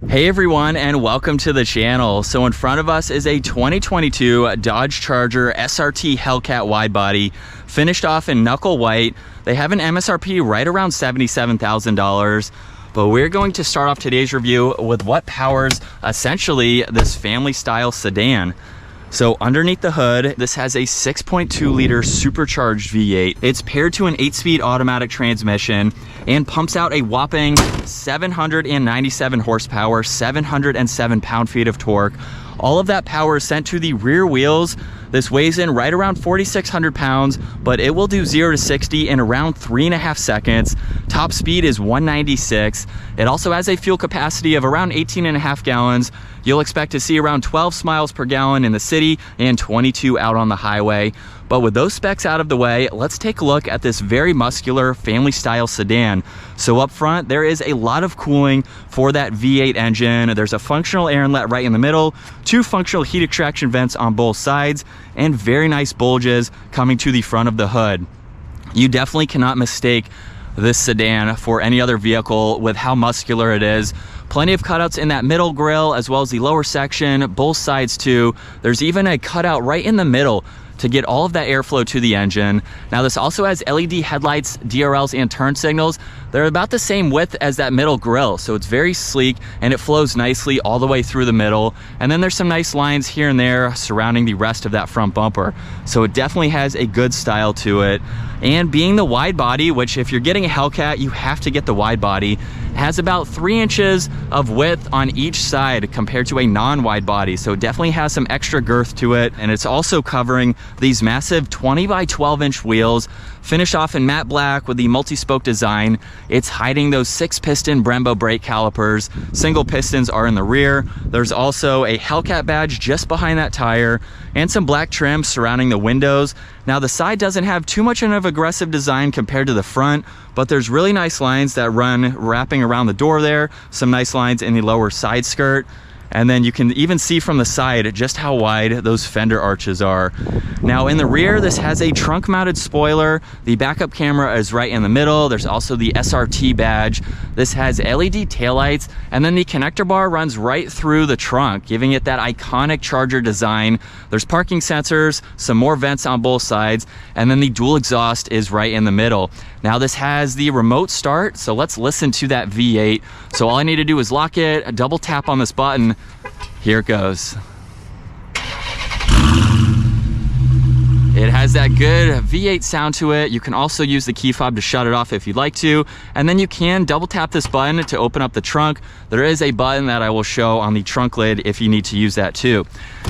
Hey everyone, and welcome to the channel. So in front of us is a 2022 Dodge Charger SRT Hellcat Widebody, finished off in knuckle white. They have an MSRP right around $77,000. But we're going to start off today's review with what powers essentially this family style sedan. So underneath the hood, this has a 6.2 liter supercharged V8. It's paired to an 8-speed automatic transmission and pumps out a whopping 797 horsepower, 707 pound-feet of torque. All of that power is sent to the rear wheels. This weighs in right around 4,600 pounds, but it will do 0 to 60 in around 3.5 seconds. Top speed is 196. It also has a fuel capacity of around 18.5 gallons. You'll expect to see around 12 miles per gallon in the city and 22 out on the highway. But with those specs out of the way, let's take a look at this very muscular family style sedan. So up front, there is a lot of cooling for that V8 engine. There's a functional air inlet right in the middle, 2 functional heat extraction vents on both sides, and very nice bulges coming to the front of the hood. You definitely cannot mistake this sedan for any other vehicle with how muscular it is. Plenty of cutouts in that middle grille as well as the lower section, both sides too. There's even a cutout right in the middle to get all of that airflow to the engine. Now this also has LED headlights, DRLs, and turn signals. They're about the same width as that middle grille, so it's very sleek and it flows nicely all the way through the middle. And then there's some nice lines here and there surrounding the rest of that front bumper. So it definitely has a good style to it. And being the wide body, which if you're getting a Hellcat, you have to get the wide body, has about 3 inches of width on each side compared to a non-wide body. So it definitely has some extra girth to it. And it's also covering these massive 20 by 12 inch wheels, finished off in matte black with the multi-spoke design. It's hiding those 6-piston Brembo brake calipers. Single pistons are in the rear. There's also a Hellcat badge just behind that tire and some black trim surrounding the windows. Now the side doesn't have too much of an aggressive design compared to the front, but there's really nice lines that run wrapping around the door there, some nice lines in the lower side skirt. And then you can even see from the side just how wide those fender arches are. Now in the rear, this has a trunk mounted spoiler. The backup camera is right in the middle. There's also the SRT badge. This has LED taillights, and then the connector bar runs right through the trunk, giving it that iconic Charger design. There's parking sensors, some more vents on both sides, and then the dual exhaust is right in the middle. Now this has the remote start, so let's listen to that V8. So all I need to do is lock it, double tap on this button. Here it goes. It has that good V8 sound to it. You can also use the key fob to shut it off if you'd like to. And then you can double tap this button to open up the trunk. There is a button that I will show on the trunk lid if you need to use that too.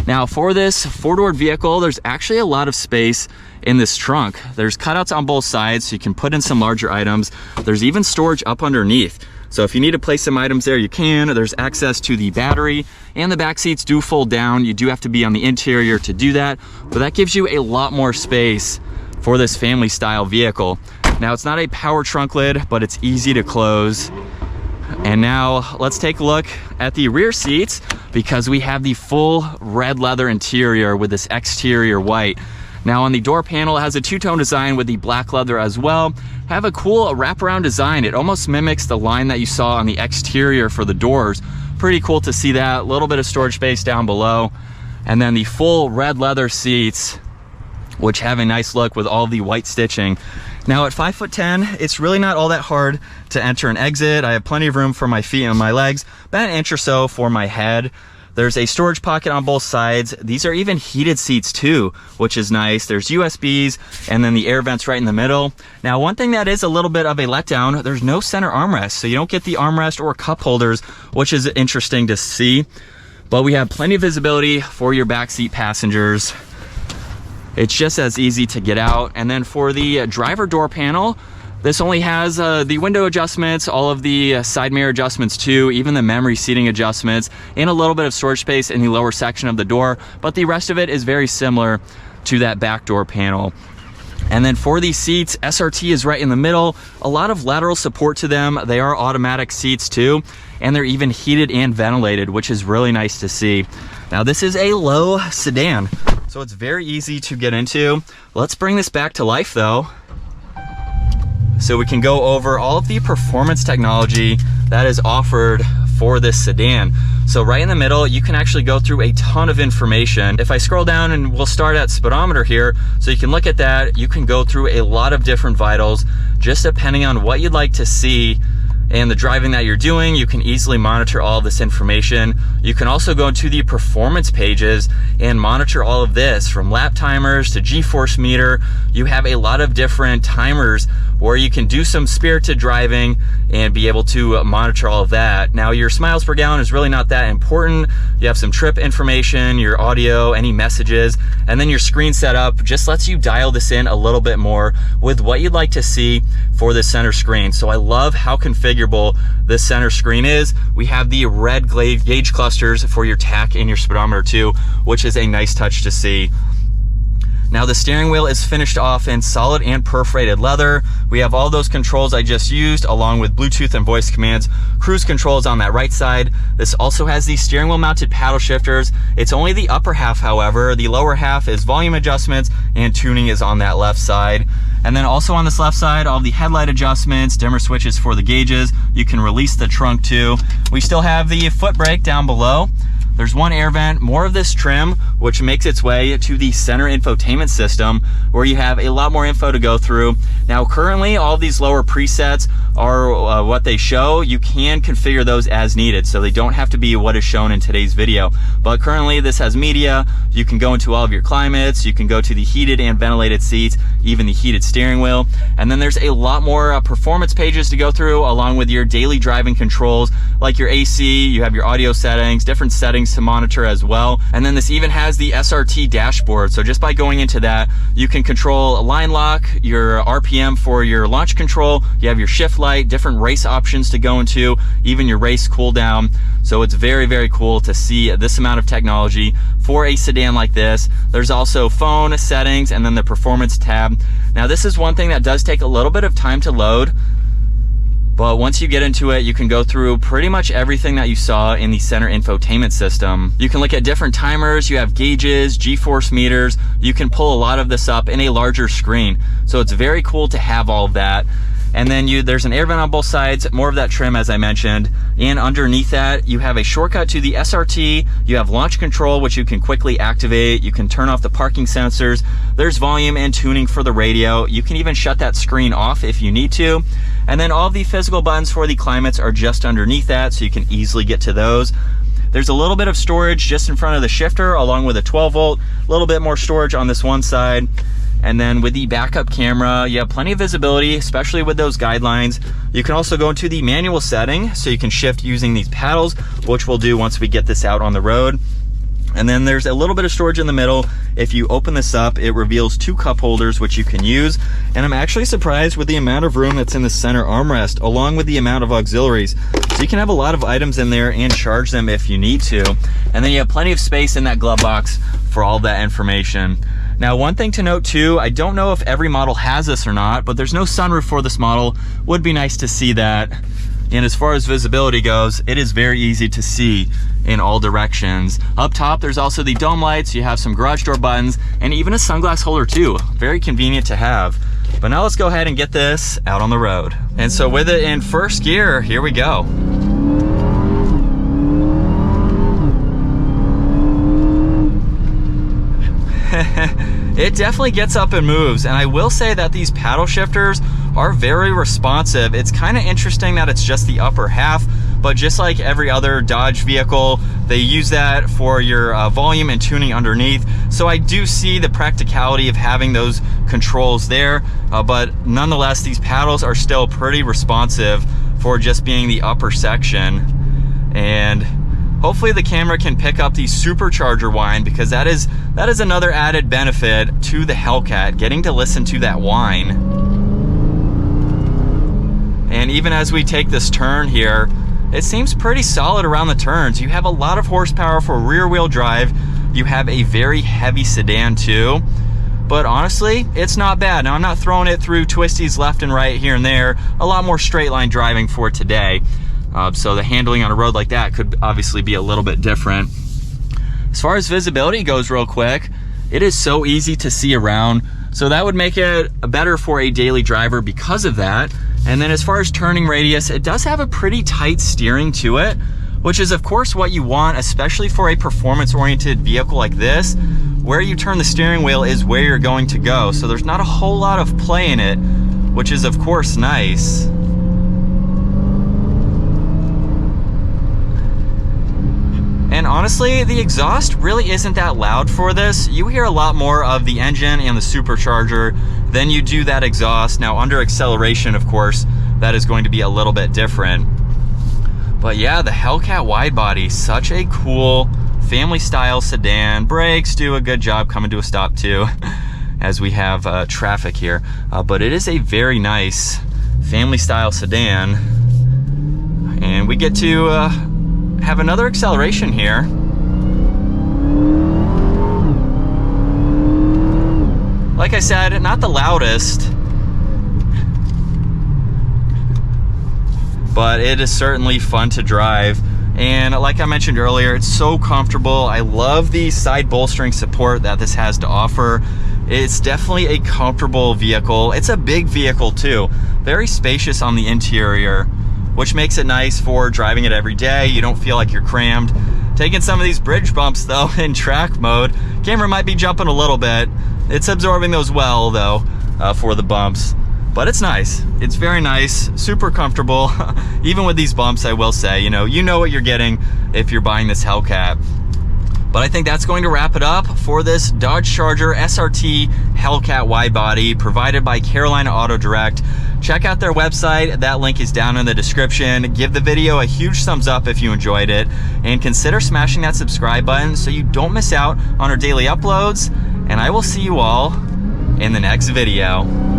Now for this 4-door vehicle, there's actually a lot of space in this trunk. There's cutouts on both sides so you can put in some larger items. There's even storage up underneath. So if you need to place some items there, you can. There's access to the battery, and the back seats do fold down. You do have to be on the interior to do that, but that gives you a lot more space for this family style vehicle. Now it's not a power trunk lid, but it's easy to close. And now let's take a look at the rear seats, because we have the full red leather interior with this exterior white. Now on the door panel, it has a 2-tone design with the black leather as well. Have a cool wraparound design. It almost mimics the line that you saw on the exterior for the doors. Pretty cool to see that. A little bit of storage space down below. And then the full red leather seats, which have a nice look with all the white stitching. Now at 5'10", it's really not all that hard to enter and exit. I have plenty of room for my feet and my legs, about 1 inch or so for my head. There's a storage pocket on both sides. These are even heated seats too, which is nice. There's USBs and then the air vents right in the middle. Now, one thing that is a little bit of a letdown, there's no center armrest. So you don't get the armrest or cup holders, which is interesting to see. But we have plenty of visibility for your backseat passengers. It's just as easy to get out. And then for the driver door panel, this only has the window adjustments, all of the side mirror adjustments too, even the memory seating adjustments, and a little bit of storage space in the lower section of the door, but the rest of it is very similar to that back door panel. And then for these seats, SRT is right in the middle. A lot of lateral support to them. They are automatic seats too, and they're even heated and ventilated, which is really nice to see. Now this is a low sedan, so it's very easy to get into. Let's bring this back to life though, so we can go over all of the performance technology that is offered for this sedan. So right in the middle, you can actually go through a ton of information. If I scroll down, and we'll start at speedometer here, so you can look at that, you can go through a lot of different vitals, just depending on what you'd like to see and the driving that you're doing. You can easily monitor all of this information. You can also go to the performance pages and monitor all of this, from lap timers to G-force meter. You have a lot of different timers where you can do some spirited driving and be able to monitor all of that. Now, your miles per gallon is really not that important. You have some trip information, your audio, any messages, and then your screen setup just lets you dial this in a little bit more with what you'd like to see for the center screen. So I love how configurable this center screen is. We have the red gauge clusters for your tach and your speedometer too, which is a nice touch to see. Now, the steering wheel is finished off in solid and perforated leather. We have all those controls I just used, along with Bluetooth and voice commands. Cruise control is on that right side. This also has the steering wheel mounted paddle shifters. It's only the upper half, however. The lower half is volume adjustments, and tuning is on that left side. And then also on this left side, all the headlight adjustments, dimmer switches for the gauges. You can release the trunk too. We still have the foot brake down below. There's one air vent, more of this trim, which makes its way to the center infotainment system, where you have a lot more info to go through. Now, currently, all these lower presets are what they show. You can configure those as needed, so they don't have to be what is shown in today's video. But currently, this has media. You can go into all of your climates. You can go to the heated and ventilated seats, even the heated steering wheel. And then there's a lot more performance pages to go through, along with your daily driving controls, like your AC. You have your audio settings, different settings to monitor as well. And then this even has the SRT dashboard. So just by going into that, you can control a line lock, your RPM for your launch control. You have your shift light, different race options to go into, even your race cool down. So it's very, very cool to see this amount of technology for a sedan like this. There's also phone settings and then the performance tab. Now, this is one thing that does take a little bit of time to load, but once you get into it, you can go through pretty much everything that you saw in the center infotainment system. You can look at different timers, you have gauges, G-force meters. You can pull a lot of this up in a larger screen. So it's very cool to have all of that. And then there's an air vent on both sides, more of that trim as I mentioned. And underneath that, you have a shortcut to the SRT. You have launch control, which you can quickly activate. You can turn off the parking sensors. There's volume and tuning for the radio. You can even shut that screen off if you need to. And then all the physical buttons for the climates are just underneath that, so you can easily get to those. There's a little bit of storage just in front of the shifter, along with a 12 volt, a little bit more storage on this one side. And then with the backup camera, you have plenty of visibility, especially with those guidelines. You can also go into the manual setting, so you can shift using these paddles, which we'll do once we get this out on the road. And then there's a little bit of storage in the middle. If you open this up, it reveals 2 cup holders, which you can use. And I'm actually surprised with the amount of room that's in the center armrest, along with the amount of auxiliaries. So you can have a lot of items in there and charge them if you need to. And then you have plenty of space in that glove box for all that information. Now, one thing to note too, I don't know if every model has this or not, but there's no sunroof for this model. Would be nice to see that. And as far as visibility goes, it is very easy to see in all directions. Up top, there's also the dome lights. You have some garage door buttons and even a sunglass holder too. Very convenient to have. But now let's go ahead and get this out on the road. And so with it in first gear, here we go. It definitely gets up and moves, and I will say that these paddle shifters are very responsive. It's kind of interesting that it's just the upper half, but just like every other Dodge vehicle, they use that for your volume and tuning underneath. So I do see the practicality of having those controls there, but nonetheless, these paddles are still pretty responsive for just being the upper section. And hopefully the camera can pick up the supercharger whine, because that is another added benefit to the Hellcat, getting to listen to that whine. And even as we take this turn here, it seems pretty solid around the turns. You have a lot of horsepower for rear wheel drive. You have a very heavy sedan too, but honestly, it's not bad. Now, I'm not throwing it through twisties left and right here and there. A lot more straight line driving for today. So the handling on a road like that could obviously be a little bit different. As far as visibility goes real quick, it is so easy to see around. So that would make it better for a daily driver because of that. And then as far as turning radius, it does have a pretty tight steering to it, which is of course what you want, especially for a performance-oriented vehicle like this. Where you turn the steering wheel is where you're going to go, so there's not a whole lot of play in it, which is of course nice. And honestly, the exhaust really isn't that loud for this. You hear a lot more of the engine and the supercharger than you do that exhaust. Now under acceleration, of course, that is going to be a little bit different. But yeah, the Hellcat Widebody, such a cool family style sedan. Brakes do a good job coming to a stop too, as we have traffic here. But it is a very nice family style sedan. And we get to have another acceleration here. Like I said, not the loudest, but it is certainly fun to drive. And like I mentioned earlier, it's so comfortable. I love the side bolstering support that this has to offer. It's definitely a comfortable vehicle. It's a big vehicle too, very spacious on the interior, which makes it nice for driving it every day. You don't feel like you're crammed. Taking some of these bridge bumps though in track mode, camera might be jumping a little bit. It's absorbing those well though for the bumps, but it's nice. It's very nice, super comfortable. Even with these bumps, I will say, you know what you're getting if you're buying this Hellcat. But I think that's going to wrap it up for this Dodge Charger SRT Hellcat Widebody provided by Carolina Auto Direct. Check out their website. That link is down in the description. Give the video a huge thumbs up if you enjoyed it, and consider smashing that subscribe button so you don't miss out on our daily uploads. And I will see you all in the next video.